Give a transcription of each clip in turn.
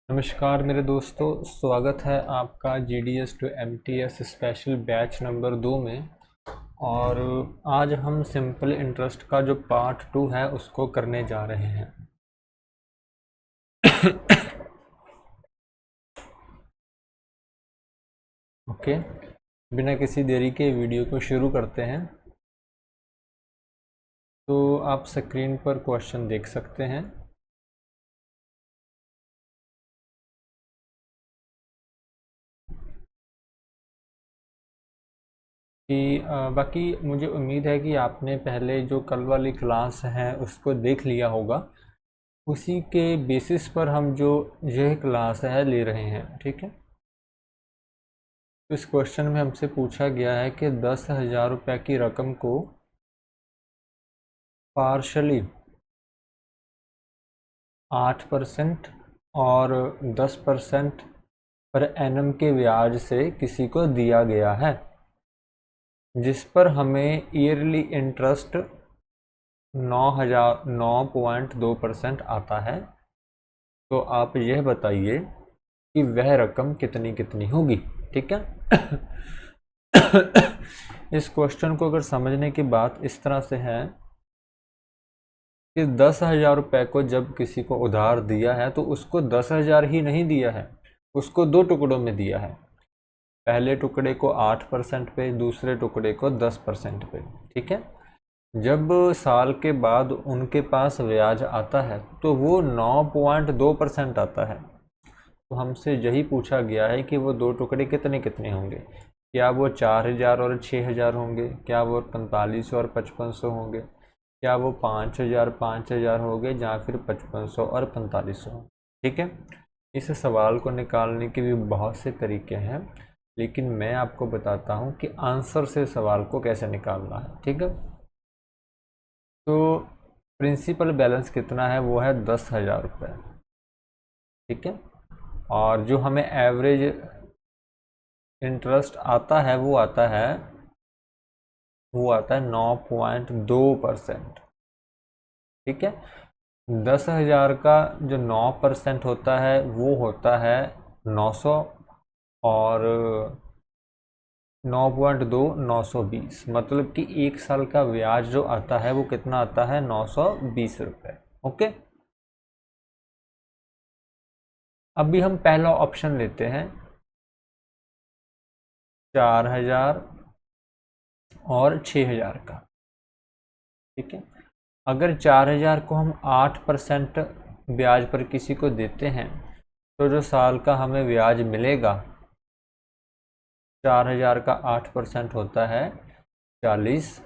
नमस्कार मेरे दोस्तों, स्वागत है आपका GDS to MTS special batch number 2 में। और आज हम सिंपल इंटरेस्ट का जो पार्ट 2 है उसको करने जा रहे हैं। ओके, बिना किसी देरी के वीडियो को शुरू करते हैं। तो आप स्क्रीन पर क्वेश्चन देख सकते हैं। कि बाकी मुझे उम्मीद है कि आपने पहले जो कल वाली क्लास है उसको देख लिया होगा। उसी के बेसिस पर हम जो यह क्लास है ले रहे हैं, ठीक है। तो इस क्वेश्चन में हमसे पूछा गया है कि 10,000 रुपये की रकम को पार्शली 8% और 10% पर एनम के ब्याज से किसी को दिया गया है, जिस पर हमें ईयरली इंटरेस्ट 9.2% आता है। तो आप यह बताइए कि वह रकम कितनी कितनी होगी, ठीक है। इस क्वेश्चन को अगर समझने की बात इस तरह से है कि 10,000 रुपये को जब किसी को उधार दिया है तो उसको 10,000 ही नहीं दिया है, उसको दो टुकड़ों में दिया है। पहले टुकड़े को 8% पे, दूसरे टुकड़े को 10% पे, ठीक है। जब साल के बाद उनके पास ब्याज आता है तो वो 9.2% आता है। तो हमसे यही पूछा गया है कि वो दो टुकड़े कितने कितने होंगे। क्या वो 4,000 और 6,000 होंगे, क्या वो 4500 और 5500 होंगे, क्या वो 5,000 5,000 होंगे, या फिर 5500 और 4500। ठीक है। इस सवाल को निकालने के भी बहुत से तरीके हैं, लेकिन मैं आपको बताता हूँ कि आंसर से सवाल को कैसे निकालना है, ठीक है। तो प्रिंसिपल बैलेंस कितना है, वो है 10,000 रुपये, ठीक है। और जो हमें एवरेज इंटरेस्ट आता है वो आता है 9.2%, ठीक है। 10,000 का जो 9% होता है वो होता है 900, और 9.2 920, मतलब कि एक साल का ब्याज जो आता है वो कितना आता है, 920 रुपये। ओके, अभी हम पहला ऑप्शन लेते हैं, 4,000 और 6,000 का, ठीक है। अगर 4,000 को हम 8% ब्याज पर किसी को देते हैं तो जो साल का हमें ब्याज मिलेगा, 4,000 का 8% होता है 40,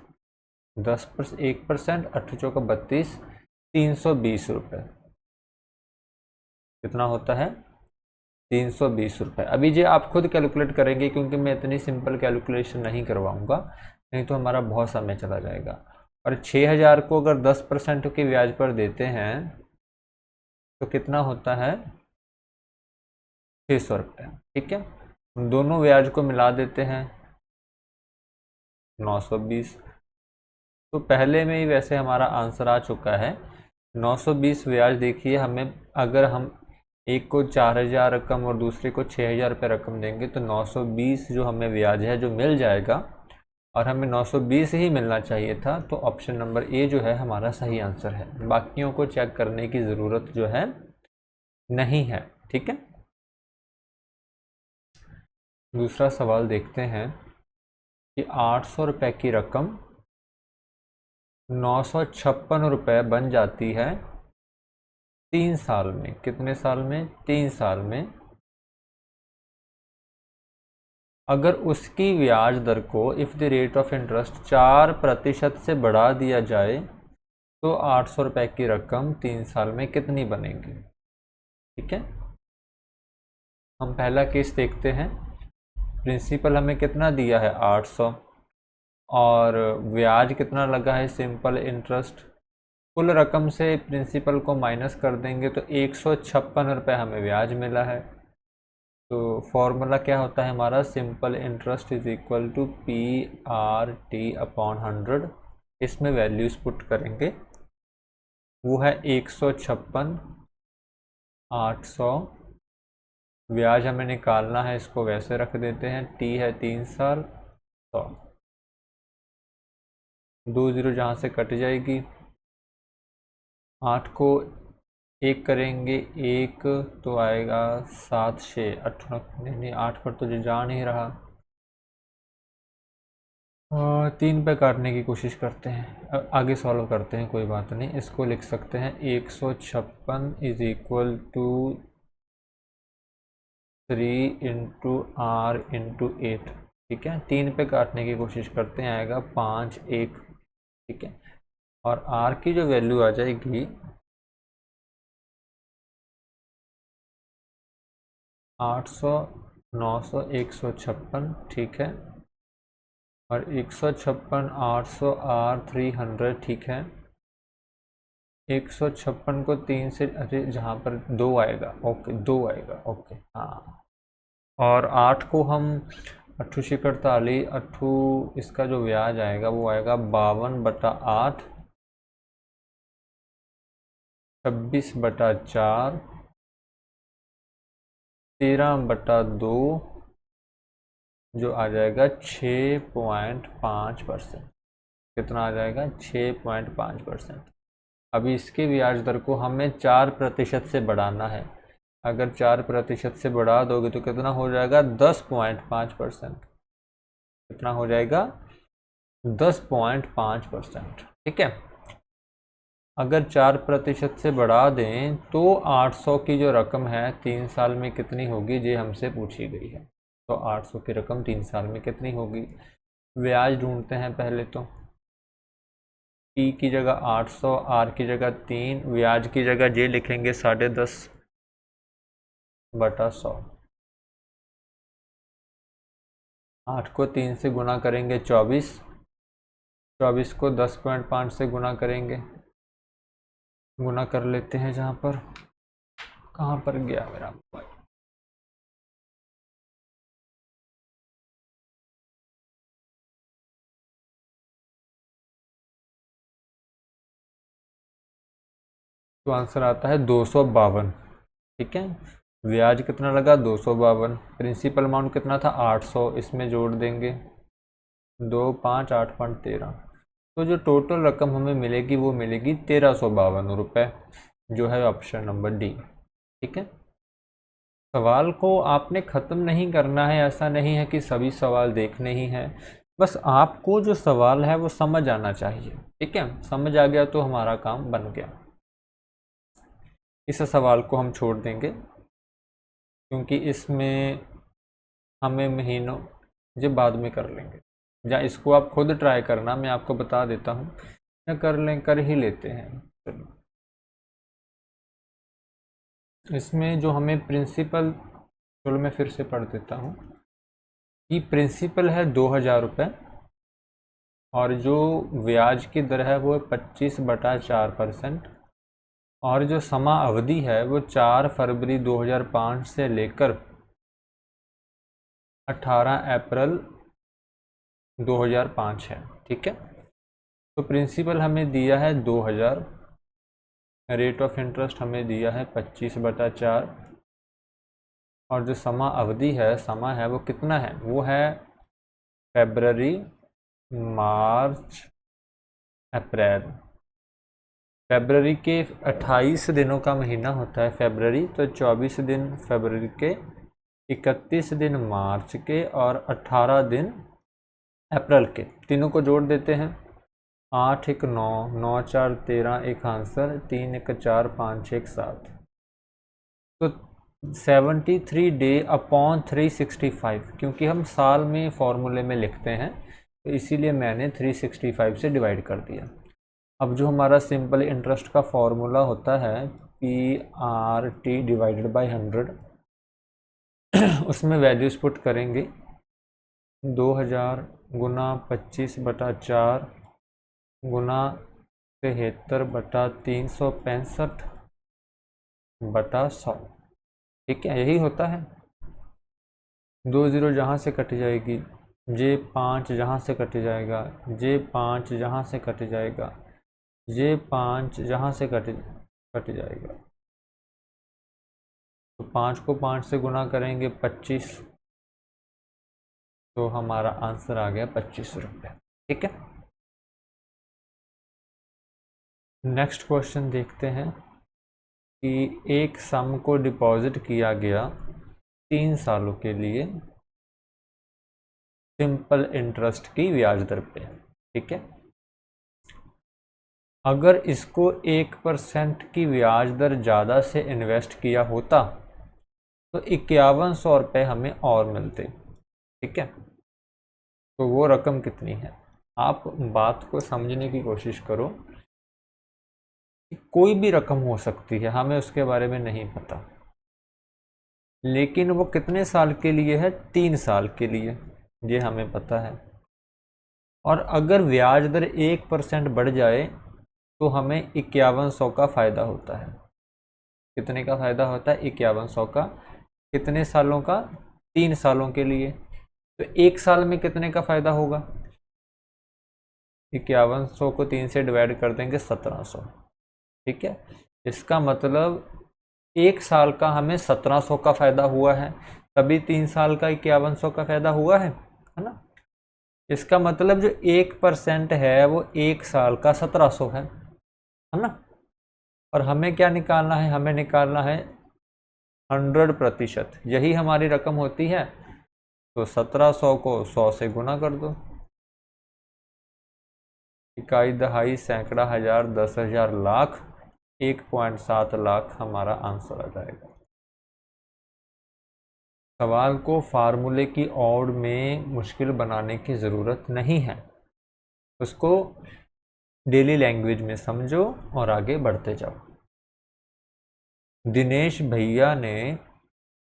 10% 1%, 8 चौका 32, 320 रुपये। कितना होता है, 320 रुपये। अभी ये आप खुद कैलकुलेट करेंगे, क्योंकि मैं इतनी सिंपल कैलकुलेशन नहीं करवाऊँगा, नहीं तो हमारा बहुत समय चला जाएगा। और 6,000 को अगर 10% के ब्याज पर देते हैं तो कितना होता है, 600 रुपये, ठीक है। दोनों ब्याज को मिला देते हैं, 920। तो पहले में ही वैसे हमारा आंसर आ चुका है 920 ब्याज। देखिए, हमें अगर हम एक को 4,000 रकम और दूसरे को 6,000 रुपये रकम देंगे तो 920 जो हमें ब्याज है जो मिल जाएगा, और हमें 920 ही मिलना चाहिए था। तो ऑप्शन नंबर ए जो है हमारा सही आंसर है। बाकियों को चेक करने की ज़रूरत जो है नहीं है, ठीक है। दूसरा सवाल देखते हैं कि 800 रुपये की रकम 956 रुपये बन जाती है 3 साल में। कितने साल में, 3 साल में। अगर उसकी ब्याज दर को if the rate of interest 4% से बढ़ा दिया जाए तो 800 रुपये की रकम 3 साल में कितनी बनेगी, ठीक है। हम पहला केस देखते हैं। प्रिंसिपल हमें कितना दिया है, 800, और ब्याज कितना लगा है, सिंपल इंटरेस्ट। कुल रकम से प्रिंसिपल को माइनस कर देंगे तो 156 रुपये हमें ब्याज मिला है। तो फॉर्मूला क्या होता है हमारा, simple interest is equal to PRT upon 100। इसमें वैल्यूज़ पुट करेंगे, वो है 156, 800 ब्याज हमें निकालना है, इसको वैसे रख देते हैं। टी है 3 साल 100, 2 जीरो जहाँ से कट जाएगी, 8 को 1 करेंगे, 1 तो आएगा 7 6 8, नहीं 8 पर तो जा नहीं रहा। 3 पे काटने की कोशिश करते हैं, आगे सॉल्व करते हैं, कोई बात नहीं। इसको लिख सकते हैं 156 is equal to 3 into R into 8। ठीक है, 3 पे काटने की कोशिश करते हैं, आएगा 5 1। ठीक है, और आर की जो वैल्यू आ जाएगी 800 900 156। ठीक है, और 156 800 आर 300। ठीक है, 156 को 3 से, अरे जहाँ पर 2 आएगा, ओके 2 आएगा, ओके हाँ। और 8 को हम 8 शिक 48, 8 इसका जो ब्याज आएगा वो आएगा 52/8, 26/4, 13/2, जो आ जाएगा 6.5%। कितना आ जाएगा? 6.5%। अभी इसके ब्याज दर को हमें 4% से बढ़ाना है। अगर 4% से बढ़ा दोगे तो कितना हो जाएगा? 10.5%। कितना हो जाएगा? 10.5%। ठीक है, अगर 4% से बढ़ा दें तो 800 की जो रकम है 3 साल में कितनी होगी, ये हमसे पूछी गई है। तो 800 की रकम 3 साल में कितनी होगी? ब्याज ढूंढते हैं पहले तो। P की जगह 800, R की जगह 3, ब्याज की जगह जे लिखेंगे 10.5/100। 8 को 3 से गुना करेंगे 24, 24 को 10.5 से गुना करेंगे, गुना कर लेते हैं। जहाँ पर, कहाँ पर गया मेरा मोबाइल? तो आंसर आता है 252। ठीक है, ब्याज कितना लगा? 252। प्रिंसिपल अमाउंट कितना था? 800, इसमें जोड़ देंगे 2 5 8 5 13। तो जो टोटल रकम हमें मिलेगी वो मिलेगी 1352 रुपये, जो है ऑप्शन नंबर डी। ठीक है, सवाल को आपने ख़त्म नहीं करना है, ऐसा नहीं है कि सभी सवाल देखने ही हैं, बस आपको जो सवाल है वो समझ आना चाहिए। ठीक है, समझ आ गया तो हमारा काम बन गया। इस सवाल को हम छोड़ देंगे क्योंकि इसमें हमें महीनों, जो बाद में कर लेंगे, या इसको आप खुद ट्राई करना, मैं आपको बता देता हूँ, या कर ही लेते हैं। चलो, इसमें जो हमें प्रिंसिपल, चलो मैं फिर से पढ़ देता हूँ कि प्रिंसिपल है 2000 रुपये, और जो ब्याज की दर है वो 25/4%, और जो समा अवधि है वो 4 फरवरी 2005 से लेकर 18 अप्रैल 2005 है। ठीक है, तो प्रिंसिपल हमें दिया है 2000, रेट ऑफ इंटरेस्ट हमें दिया है 25/4, और जो समा अवधि है, समा है वो कितना है? वो है फरवरी मार्च अप्रैल। फरवरी के 28 दिनों का महीना होता है फरवरी, तो 24 दिन फरवरी के, 31 दिन मार्च के, और 18 दिन अप्रैल के। तीनों को जोड़ देते हैं, 8 1 9, 9 4 13, एक आंसर, 3 1 4 5 1 7। तो 73 डे अपॉन 365, क्योंकि हम साल में फॉर्मूले में लिखते हैं तो इसीलिए मैंने 365 से डिवाइड कर दिया। अब जो हमारा सिंपल इंटरेस्ट का फॉर्मूला होता है PRT डिवाइडेड बाय 100, उसमें वैल्यूज़ पुट करेंगे 2000 गुना 25/4 गुना 73/365/100। ठीक है, यही होता है। 2 जीरो जहाँ से कट जाएगी, जे 5 जहाँ से कट जाएगा, जे 5 जहाँ से कट जाएगा, जे 5 जहाँ से कट जाएगा, तो 5 को 5 से गुना करेंगे 25, तो हमारा आंसर आ गया 25 रुपये। ठीक है, नेक्स्ट क्वेश्चन देखते हैं कि एक सम को डिपॉजिट किया गया 3 सालों के लिए सिंपल इंटरेस्ट की ब्याज दर पे। ठीक है, अगर इसको 1% की ब्याज दर ज़्यादा से इन्वेस्ट किया होता तो 5100 रुपये हमें और मिलते। ठीक है, तो वो रकम कितनी है? आप बात को समझने की कोशिश करो, कोई भी रकम हो सकती है, हमें उसके बारे में नहीं पता, लेकिन वो कितने साल के लिए है? 3 साल के लिए, ये हमें पता है। और अगर ब्याज दर 1% बढ़ जाए तो हमें 5100 का फ़ायदा होता है। कितने का फ़ायदा होता है? 5100 का। कितने सालों का? 3 सालों के लिए। तो 1 साल में कितने का फ़ायदा होगा? 5100 को 3 से डिवाइड कर देंगे 1700। ठीक है, इसका मतलब 1 साल का हमें 1700 का फ़ायदा हुआ है, तभी 3 साल का 5100 का फ़ायदा हुआ है ना। इसका मतलब जो 1% है वो 1 साल का 1700 है ना। और हमें क्या निकालना है? हमें निकालना है 100%, यही हमारी रकम होती है। तो 1700 को 100 से गुना कर दो। इकाई, दहाई, सैकड़ा, हजार, 10,000, लाख, 1.7 लाख हमारा आंसर आ जाएगा। सवाल को फार्मूले की ओर में मुश्किल बनाने की ज़रूरत नहीं है, उसको डेली लैंग्वेज में समझो और आगे बढ़ते जाओ। दिनेश भैया ने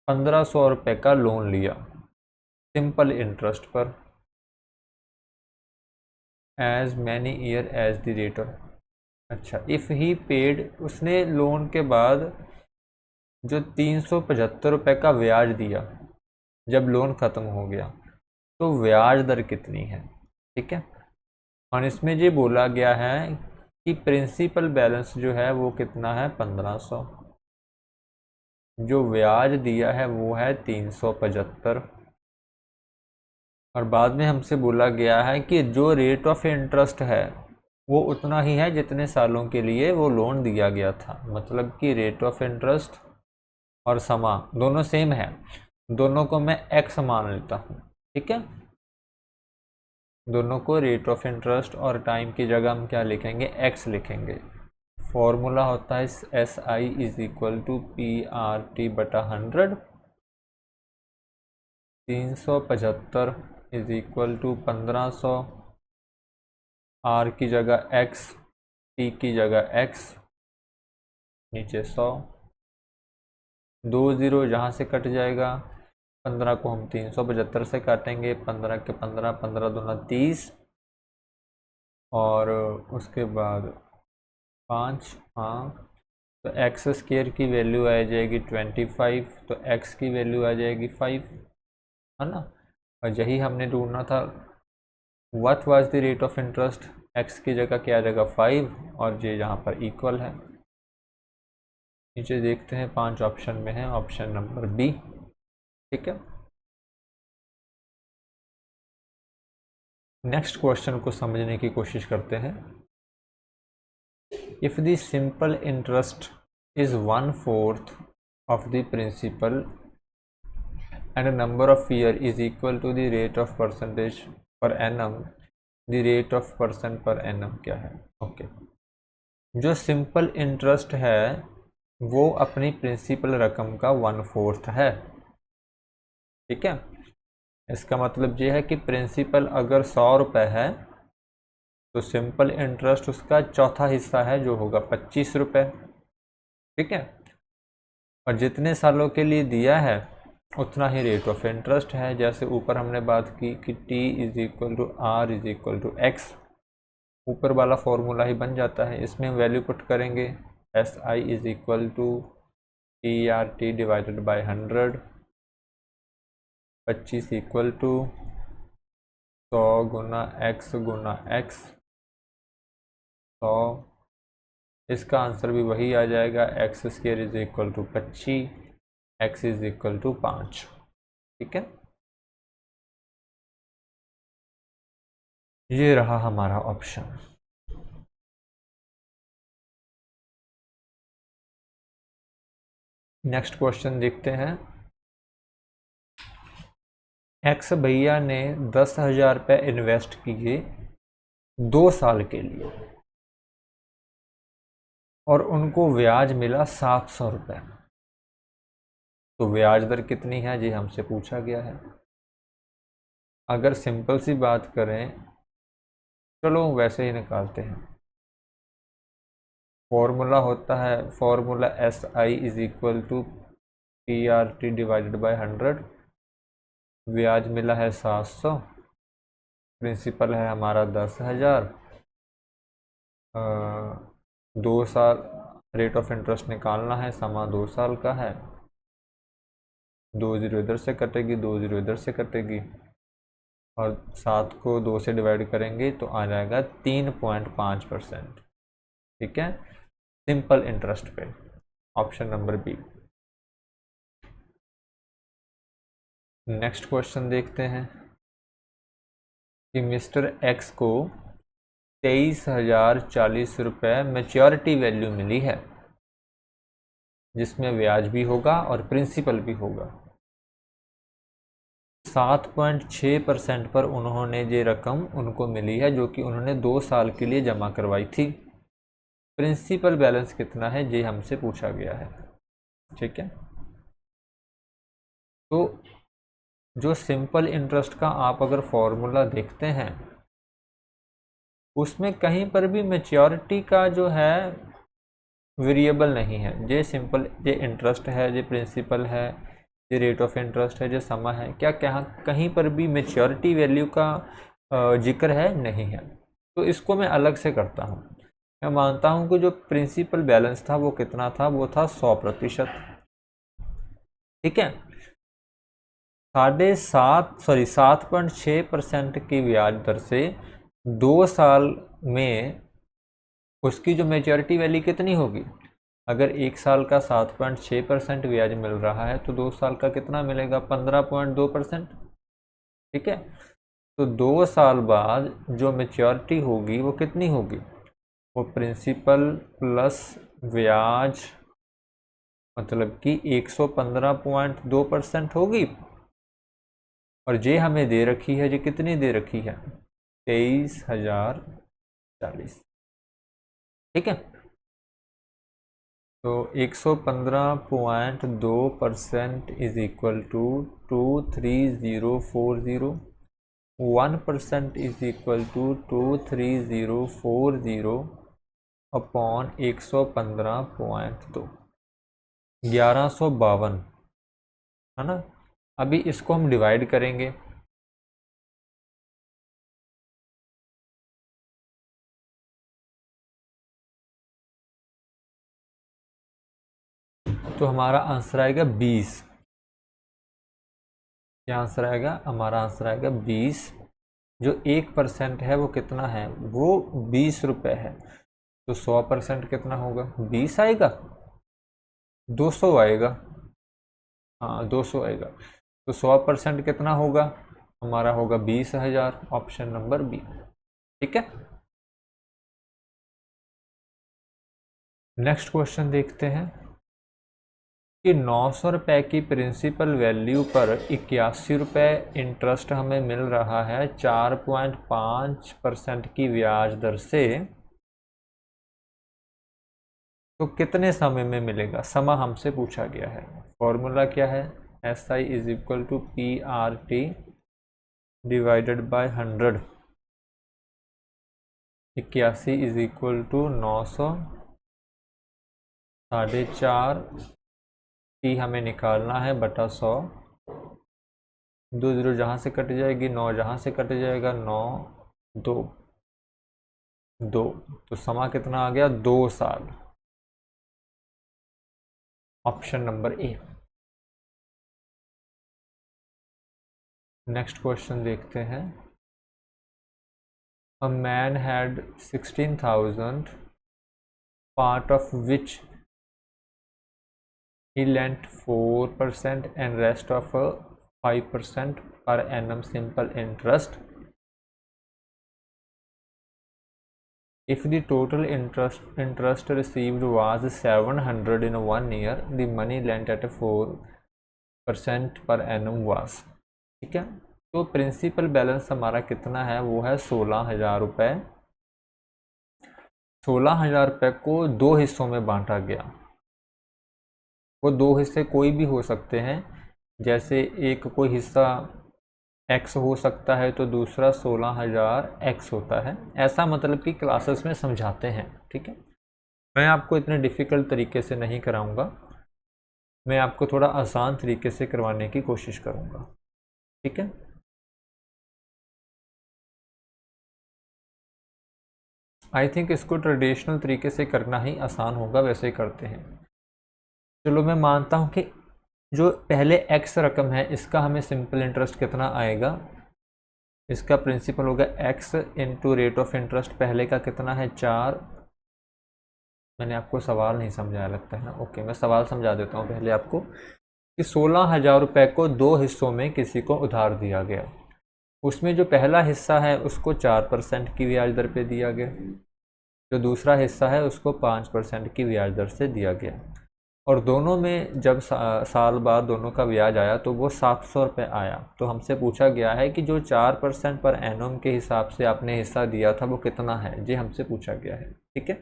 1500 रुपये का लोन लिया सिंपल इंटरेस्ट पर, as many year as the rate of. अच्छा, इफ़ ही पेड, उसने लोन के बाद जो 375 रुपये का ब्याज दिया जब लोन ख़त्म हो गया, तो ब्याज दर कितनी है? ठीक है, और इसमें ये बोला गया है कि प्रिंसिपल बैलेंस जो है वो कितना है? 1500। जो ब्याज दिया है वो है 375, और बाद में हमसे बोला गया है कि जो रेट ऑफ इंटरेस्ट है वो उतना ही है जितने सालों के लिए वो लोन दिया गया था। मतलब कि रेट ऑफ इंटरेस्ट और समा दोनों सेम है, दोनों को मैं एक्स मान लेता हूँ। ठीक है, दोनों को रेट ऑफ इंटरेस्ट और टाइम की जगह हम क्या लिखेंगे? एक्स लिखेंगे। फॉर्मूला होता है S I is equal to P R T बटा 100। 375 इज इक्वल टू 1500, आर की जगह एक्स, टी की जगह एक्स, नीचे 100, 2 0 यहाँ से कट जाएगा। 15 को हम 375 से काटेंगे, 15 के 15, 15 दूना 30, और उसके बाद 5, हाँ, तो एक्स स्क्वायर की वैल्यू आ जाएगी 25, तो एक्स की वैल्यू आ जाएगी 5, है ना। और यही हमने ढूंढना था, what was the rate of interest, x की जगह क्या आ जाएगा? 5, और ये यहाँ पर इक्वल है। नीचे देखते हैं 5 ऑप्शन में है, ऑप्शन नंबर बी। ठीक है, नेक्स्ट क्वेश्चन को समझने की कोशिश करते हैं। If the simple interest is 1/4 of the principal and number of year is equal to the rate of percentage per annum, the rate of percent per annum क्या है? ओके, जो सिंपल इंटरेस्ट है वो अपनी प्रिंसिपल रकम का 1/4 है। ठीक है, इसका मतलब ये है कि प्रिंसिपल अगर 100 रुपये है तो सिंपल इंटरेस्ट उसका चौथा हिस्सा है जो होगा 25 रुपये। ठीक है, और जितने सालों के लिए दिया है उतना ही रेट ऑफ इंटरेस्ट है। जैसे ऊपर हमने बात की कि T is equal to R is equal to x, ऊपर वाला फॉर्मूला ही बन जाता है। इसमें वैल्यू पुट करेंगे, S I is equal to T R T divided by 100, 25 equal to 100 गुना एक्स गुना एक्स 100। इसका आंसर भी वही आ जाएगा, x square is equal to 25 x is equal to 5। ठीक है, ये रहा हमारा ऑप्शन। नेक्स्ट क्वेश्चन देखते हैं। एक्स भैया ने 10,000 रुपये इन्वेस्ट किए 2 साल के लिए और उनको ब्याज मिला 700 रुपये। तो ब्याज दर कितनी है जी हमसे पूछा गया है। अगर सिंपल सी बात करें, चलो वैसे ही निकालते हैं। फॉर्मूला होता है, formula SI is equal to PRT divided by 100। ब्याज मिला है 700, प्रिंसिपल है हमारा 10,000, 2 साल रेट ऑफ इंटरेस्ट निकालना है, समा 2 साल का है। 2 जीरो इधर से कटेगी, 2 जीरो इधर से कटेगी और 7 को 2 से डिवाइड करेंगे तो आ जाएगा 3.5%। ठीक है, सिंपल इंटरेस्ट पे, option number B. Next question देखते हैं कि मिस्टर एक्स को 23,040 रुपये मैच्योरिटी वैल्यू मिली है, जिसमें ब्याज भी होगा और प्रिंसिपल भी होगा। 7.6% पर उन्होंने ये रकम उनको मिली है जो कि उन्होंने 2 साल के लिए जमा करवाई थी। प्रिंसिपल बैलेंस कितना है ये हमसे पूछा गया है। ठीक है, तो जो सिंपल इंटरेस्ट का आप अगर फॉर्मूला देखते हैं, उसमें कहीं पर भी मैच्योरिटी का जो है वेरिएबल नहीं है। ये सिंपल, ये इंटरेस्ट है, ये प्रिंसिपल है, ये रेट ऑफ इंटरेस्ट है, ये समा है, क्या कहीं पर भी मैच्योरिटी वैल्यू का जिक्र है? नहीं है। तो इसको मैं अलग से करता हूँ। मैं मानता हूँ कि जो प्रिंसिपल बैलेंस था वो कितना था, वो था 100%। ठीक है, 7.6% की ब्याज दर से 2 साल में उसकी जो मेच्योरिटी वैल्यू कितनी होगी? अगर 1 साल का 7.6% ब्याज मिल रहा है तो 2 साल का कितना मिलेगा? 15.2%। ठीक है, तो 2 साल बाद जो मेच्योरिटी होगी वो कितनी होगी? वो प्रिंसिपल प्लस ब्याज, मतलब कि 115.2% होगी। और जे हमें दे रखी है, जी कितनी दे रखी है? 23,040। ठीक है, तो 115.2% is equal to 23040। 1% is equal to 23040 upon 115.2, 1152 है ना। अभी इसको हम डिवाइड करेंगे, तो हमारा आंसर आएगा 20। क्या आंसर आएगा? हमारा आंसर आएगा 20। जो 1% है वो कितना है? वो 20 रुपये है। तो 100% कितना होगा? 20 आएगा, 200 आएगा। हाँ 200 आएगा। तो 100% कितना होगा? हमारा होगा 20,000, ऑप्शन नंबर बी। ठीक है, नेक्स्ट क्वेश्चन देखते हैं कि 900 रुपये की प्रिंसिपल वैल्यू पर 81 रुपये इंटरेस्ट हमें मिल रहा है 4.5% की ब्याज दर से। तो कितने समय में मिलेगा? समय हमसे पूछा गया है। फॉर्मूला क्या है? SI is equal to PRT divided by 100। 81 is equal to 900, 4.5 की हमें निकालना है बटा 100। 2 जीरो जहाँ से कट जाएगी, 9 जहाँ से कट जाएगा, 9 2 2, तो समा कितना आ गया? 2 साल, option number A. Next question देखते हैं। A man had 16,000, part of which he lent 4% and rest of 5% per annum simple interest. If the total interest received was 700 in 1 year, the money lent at 4% per annum was. ठीक है, तो principal balance हमारा कितना है, वो है 16,000 रुपये। 16,000 रुपये को दो हिस्सों में बांटा गया। वो दो हिस्से कोई भी हो सकते हैं, जैसे एक कोई हिस्सा x हो सकता है तो दूसरा 16,000 x होता है। ऐसा मतलब कि क्लासेस में समझाते हैं। ठीक है, मैं आपको इतने डिफ़िकल्ट तरीके से नहीं कराऊंगा, मैं आपको थोड़ा आसान तरीके से करवाने की कोशिश करूंगा। ठीक है, आई थिंक इसको ट्रेडिशनल तरीके से करना ही आसान होगा, वैसे ही करते हैं। चलो मैं मानता हूँ कि जो पहले x रकम है इसका हमें सिंपल इंटरेस्ट कितना आएगा, इसका प्रिंसिपल होगा x into rate of interest. पहले का कितना है 4। मैंने आपको सवाल नहीं समझाया लगता है ना, ओके मैं सवाल समझा देता हूँ पहले आपको कि 16,000 रुपये को दो हिस्सों में किसी को उधार दिया गया। उसमें जो पहला हिस्सा है उसको 4% की ब्याज दर पे दिया गया, जो दूसरा हिस्सा है उसको 5% की ब्याज दर से दिया गया, और दोनों में जब साल बाद दोनों का ब्याज आया तो वो 700 रुपये आया। तो हमसे पूछा गया है कि जो 4% पर एनम के हिसाब से आपने हिस्सा दिया था वो कितना है, जी हमसे पूछा गया है। ठीक है,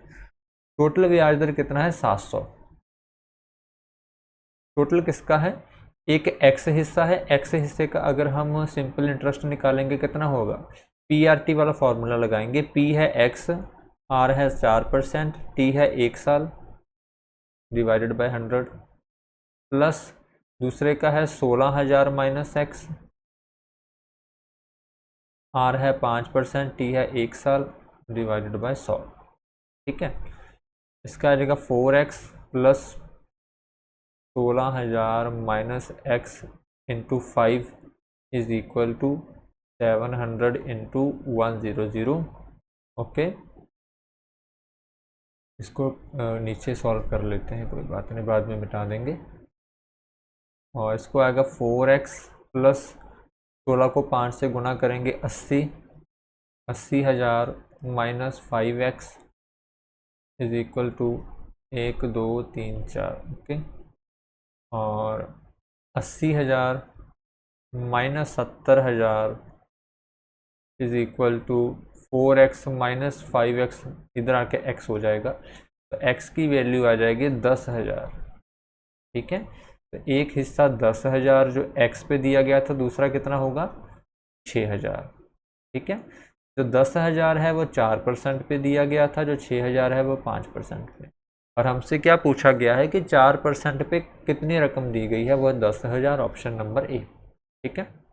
टोटल ब्याज दर कितना है 700। टोटल किसका है, एक एक्स हिस्सा है, एक्स हिस्से का अगर हम सिंपल इंटरेस्ट निकालेंगे कितना होगा, PRT वाला फॉर्मूला लगाएंगे। P है एक्स, R है 4%, T है 1 साल डिवाइडेड बाय 100, प्लस दूसरे का है 16,000 माइनस एक्स, R है 5%, T है 1 साल डिवाइडेड बाय 100। ठीक है, इसका आ जाएगा 4x plus 16,000 minus x into 5 is equal to 700 into 100। Okay, इसको नीचे सॉल्व कर लेते हैं, कोई बात नहीं, बाद में मिटा देंगे। और इसको आएगा 4x प्लस 16 को 5 से गुना करेंगे 80,000 minus 5x is equal to 1 2 3 4। Okay, और 80,000 minus 70,000 is equal to 4x minus 5x, इधर आके x हो जाएगा, तो x की वैल्यू आ जाएगी 10,000। ठीक है, तो एक हिस्सा 10,000 जो x पे दिया गया था, दूसरा कितना होगा 6,000। ठीक है, जो 10,000 है वो 4% पे दिया गया था, जो 6,000 है वो 5% पे, और हमसे क्या पूछा गया है कि 4% पे कितनी रकम दी गई है, वो 10,000, ऑप्शन नंबर ए। ठीक है,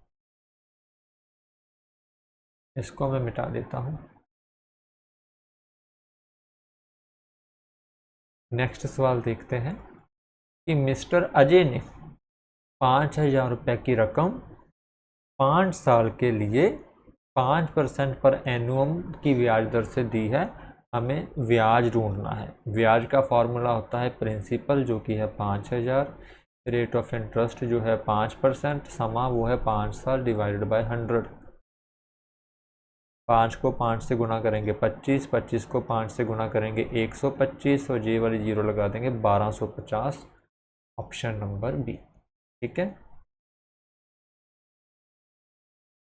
इसको मैं मिटा देता हूँ। नेक्स्ट सवाल देखते हैं कि मिस्टर अजय ने 5,000 रुपये की रकम 5 साल के लिए 5% पर एनुअम की ब्याज दर से दी है, हमें ब्याज ढूंढना है। ब्याज का फॉर्मूला होता है प्रिंसिपल जो कि है 5,000, रेट ऑफ इंटरेस्ट जो है 5%, समा वो है 5 साल डिवाइडेड बाय 100। 5 को 5 से गुना करेंगे 25, 25 को 5 से गुना करेंगे 125, और जे वाली जीरो लगा देंगे 1250, ऑप्शन नंबर बी। ठीक है,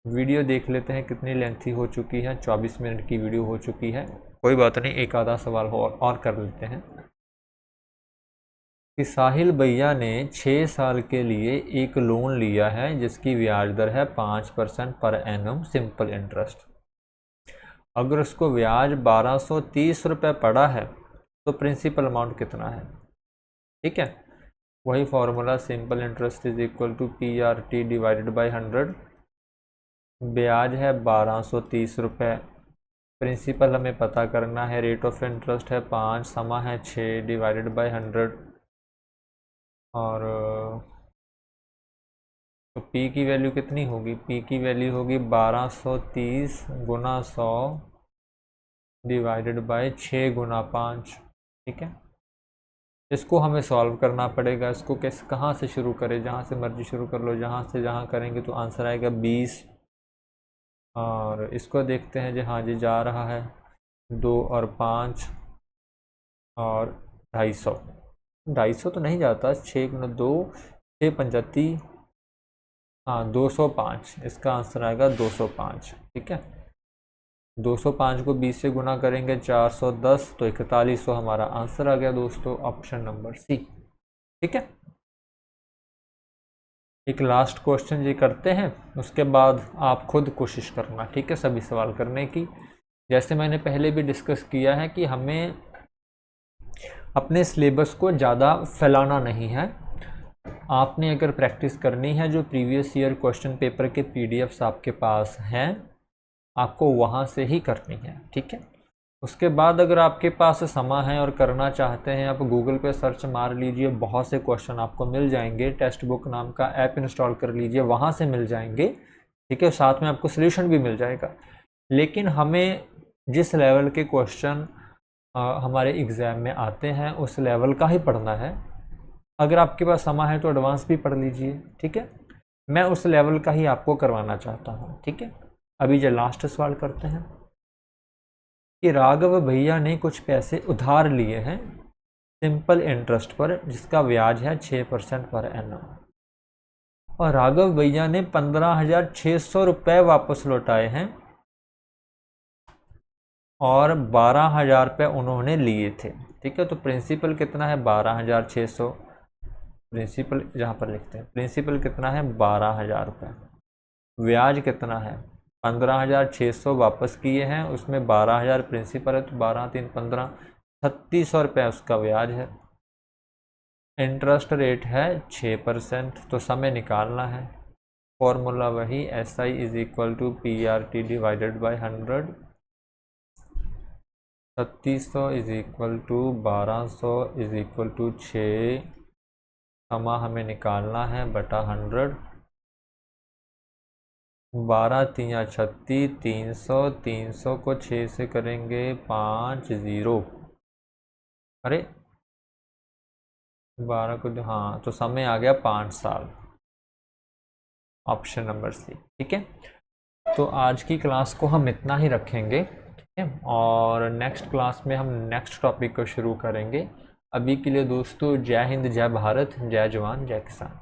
वीडियो देख लेते हैं कितनी लेंथी हो चुकी है, 24 मिनट की वीडियो हो चुकी है। कोई बात नहीं, एक आधा सवाल और कर लेते हैं कि साहिल भैया ने 6 साल के लिए एक लोन लिया है जिसकी ब्याज दर है 5% पर एनम सिंपल इंटरेस्ट। अगर उसको ब्याज 1230 रुपये पड़ा है तो प्रिंसिपल अमाउंट कितना है। ठीक है, वही formula, simple interest is equal to PRT divided by 100। ब्याज है 1230 रुपये, प्रिंसिपल हमें पता करना है, रेट ऑफ इंटरेस्ट है 5, समा है 6 डिवाइडेड बाय 100, और तो P की वैल्यू कितनी होगी, P की वैल्यू होगी 1230 गुना 100 डिवाइडेड बाय 6 गुना 5। ठीक है, इसको हमें सॉल्व करना पड़ेगा। इसको कैसे, कहाँ से शुरू करें, जहाँ से मर्जी शुरू कर लो, जहाँ से जहाँ करेंगे तो आंसर आएगा 20। और इसको देखते हैं जी, हाँ जी जा रहा है 2 और 5 और 250। 250 तो नहीं जाता, 6 गुना 2, 6 पंचाती, हाँ 205। इसका आंसर आएगा 205। ठीक है, 205 को 20 से गुना करेंगे 410, तो 4100 हमारा आंसर आ गया दोस्तों, ऑप्शन नंबर सी। ठीक है, एक लास्ट क्वेश्चन ये करते हैं, उसके बाद आप खुद कोशिश करना, ठीक है, सभी सवाल करने की। जैसे मैंने पहले भी डिस्कस किया है कि हमें अपने सिलेबस को ज़्यादा फैलाना नहीं है। आपने अगर प्रैक्टिस करनी है, जो प्रीवियस ईयर क्वेश्चन पेपर के पीडीएफ्स आपके पास हैं, आपको वहाँ से ही करनी है। ठीक है, उसके बाद अगर आपके पास समय है और करना चाहते हैं, आप गूगल पे सर्च मार लीजिए, बहुत से क्वेश्चन आपको मिल जाएंगे। टेक्स्ट बुक नाम का ऐप इंस्टॉल कर लीजिए, वहाँ से मिल जाएंगे। ठीक है, साथ में आपको सॉल्यूशन भी मिल जाएगा। लेकिन हमें जिस लेवल के क्वेश्चन हमारे एग्ज़ाम में आते हैं, उस लेवल का ही पढ़ना है। अगर आपके पास समय है तो एडवांस भी पढ़ लीजिए। ठीक है, मैं उस लेवल का ही आपको करवाना चाहता हूँ। ठीक है, अभी जो लास्ट सवाल करते हैं कि राघव भैया ने कुछ पैसे उधार लिए हैं सिंपल इंटरेस्ट पर, जिसका ब्याज है 6% पर एनम, और राघव भैया ने 15,600 रुपये वापस लौटाए हैं और 12,000 रुपये उन्होंने लिए थे। ठीक है, तो प्रिंसिपल कितना है 12,600, प्रिंसिपल जहाँ पर लिखते हैं प्रिंसिपल कितना है 12,000 रुपये, ब्याज कितना है 15,600 वापस किए हैं, उसमें 12,000 प्रिंसिपल है, तो 12 3 15, 3600 रुपये उसका ब्याज है। इंटरेस्ट रेट है 6%, तो समय निकालना है। फॉर्मूला वही SI is equal to PRT divided by 100। 3600 is equal to 1200 is equal to 6, समय हमें निकालना है बटा 100। 12 3 36, 300, 300 को 6 से करेंगे 50। अरे 12 को, हाँ, तो समय आ गया 5 साल, ऑप्शन नंबर सी। ठीक है, तो आज की क्लास को हम इतना ही रखेंगे। ठीक है, और नेक्स्ट क्लास में हम नेक्स्ट टॉपिक को शुरू करेंगे। अभी के लिए दोस्तों, जय हिंद, जय भारत, जय जवान, जय किसान।